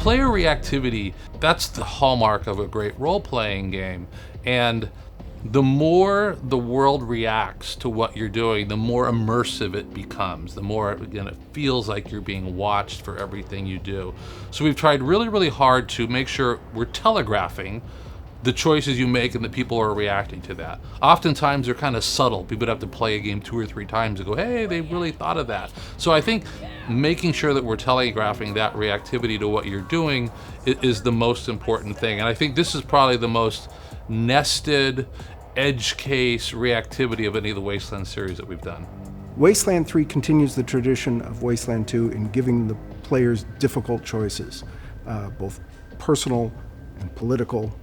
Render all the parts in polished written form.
player reactivity, that's the hallmark of a great role-playing game. And the more the world reacts to what you're doing, the more immersive it becomes, the more, again, it feels like you're being watched for everything you do. So we've tried really, really hard to make sure we're telegraphing the choices you make and that people are reacting to that. Oftentimes they're kind of subtle. People have to play a game 2 or 3 times to go, hey, they really thought of that. So I think making sure that we're telegraphing that reactivity to what you're doing is the most important thing. And I think this is probably the most nested edge case reactivity of any of the Wasteland series that we've done. Wasteland 3 continues the tradition of Wasteland 2 in giving the players difficult choices, both personal and political.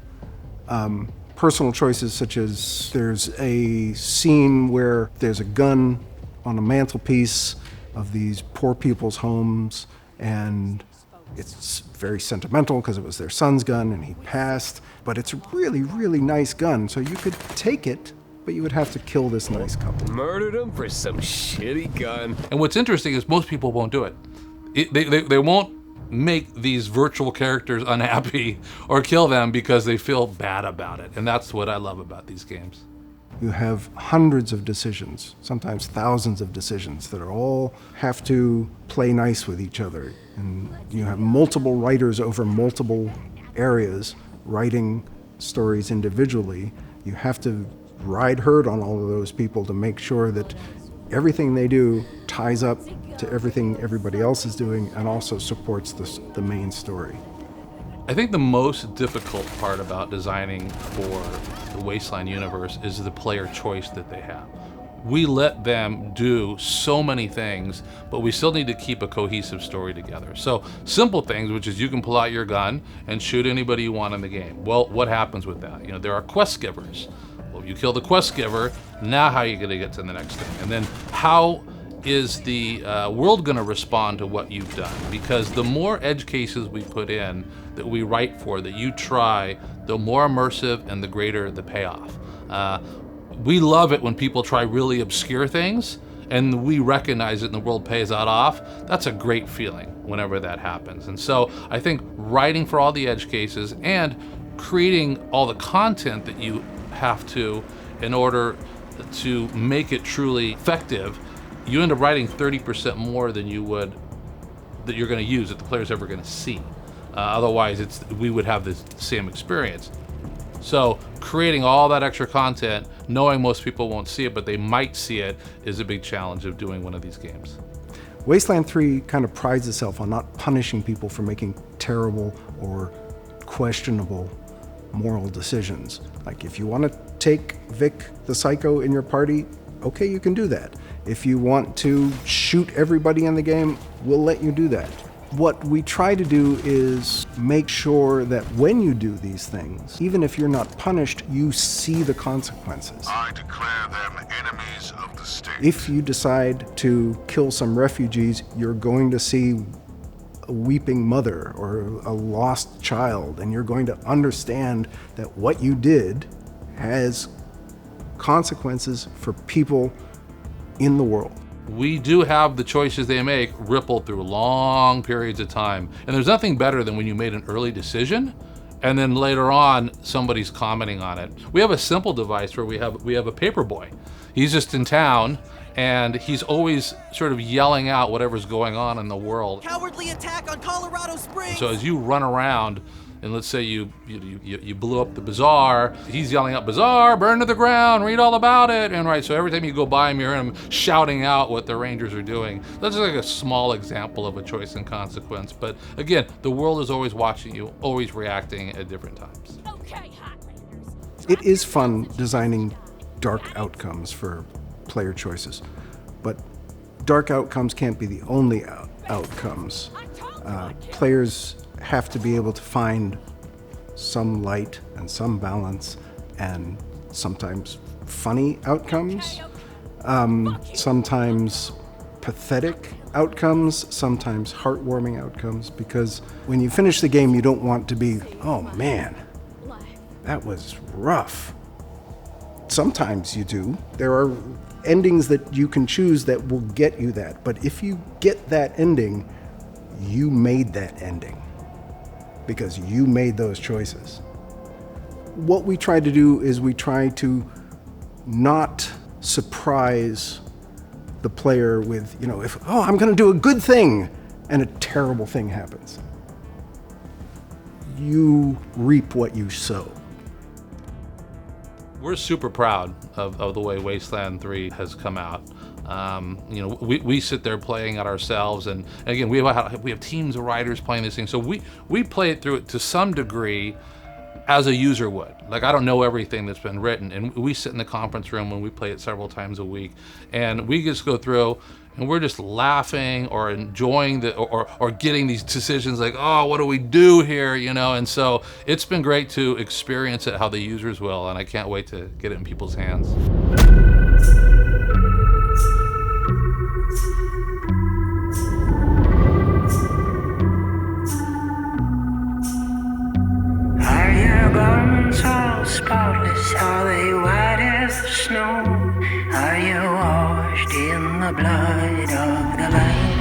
Personal choices such as there's a scene where there's a gun on a mantelpiece of these poor people's homes, and it's very sentimental because it was their son's gun and he passed, but it's a really, really nice gun, so you could take it, but you would have to kill this nice couple. Murdered him for some shitty gun. And what's interesting is most people won't do it. They won't make these virtual characters unhappy or kill them because they feel bad about it. And that's what I love about these games. You have hundreds of decisions, sometimes thousands of decisions that are all have to play nice with each other. And you have multiple writers over multiple areas writing stories individually. You have to ride herd on all of those people to make sure that everything they do ties up to everything everybody else is doing and also supports the main story. I think the most difficult part about designing for the Wasteland universe is the player choice that they have. We let them do so many things, but we still need to keep a cohesive story together. So simple things, which is you can pull out your gun and shoot anybody you want in the game. Well, what happens with that? You know, there are quest givers. Well, you kill the quest giver, now how are you gonna get to the next thing? And then how is the world gonna respond to what you've done? Because the more edge cases we put in, that we write for, that you try, the more immersive and the greater the payoff. We love it when people try really obscure things and we recognize it and the world pays that off. That's a great feeling whenever that happens. And so I think writing for all the edge cases and creating all the content that you have to in order to make it truly effective, you end up writing 30% more than you would, that you're gonna use, that the player's ever gonna see. Otherwise, we would have the same experience. So creating all that extra content, knowing most people won't see it, but they might see it, is a big challenge of doing one of these games. Wasteland 3 kind of prides itself on not punishing people for making terrible or questionable moral decisions. Like if you want to take Vic the Psycho in your party, okay, you can do that. If you want to shoot everybody in the game, we'll let you do that. What we try to do is make sure that when you do these things, even if you're not punished, you see the consequences. I declare them enemies of the state. If you decide to kill some refugees, you're going to see a weeping mother or a lost child, and you're going to understand that what you did has consequences for people in the world. We do have the choices they make ripple through long periods of time. And there's nothing better than when you made an early decision and then later on somebody's commenting on it. We have a simple device where we have a paper boy. He's just in town and he's always sort of yelling out whatever's going on in the world. Cowardly attack on Colorado Springs! So as you run around, and let's say you blew up the bazaar, he's yelling out, "Bazaar, burn to the ground, read all about it." And right, so every time you go by him, you hear him shouting out what the Rangers are doing. That's like a small example of a choice and consequence. But again, the world is always watching you, always reacting at different times. Okay, Hot Rangers. It is fun designing dark outcomes for player choices, but dark outcomes can't be the only outcomes. Players have to be able to find some light and some balance and sometimes funny outcomes, sometimes pathetic outcomes, sometimes heartwarming outcomes, because when you finish the game, you don't want to be, oh man, that was rough. Sometimes you do. There are endings that you can choose that will get you that, but if you get that ending, you made that ending. because you made those choices. What we try to do is we try to not surprise the player with, if, I'm going to do a good thing, and a terrible thing happens. You reap what you sow. We're super proud of the way Wasteland 3 has come out. We sit there playing it ourselves, and again, we have teams of writers playing this thing, so we play it through it to some degree as a user would. Like, I don't know everything that's been written, and we sit in the conference room when we play it several times a week, and we just go through and we're just laughing or enjoying or getting these decisions like, oh, what do we do here, and so it's been great to experience it how the users will, and I can't wait to get it in people's hands. Are your garments all spotless? Are they white as the snow? Are you washed in the blood of the Lamb?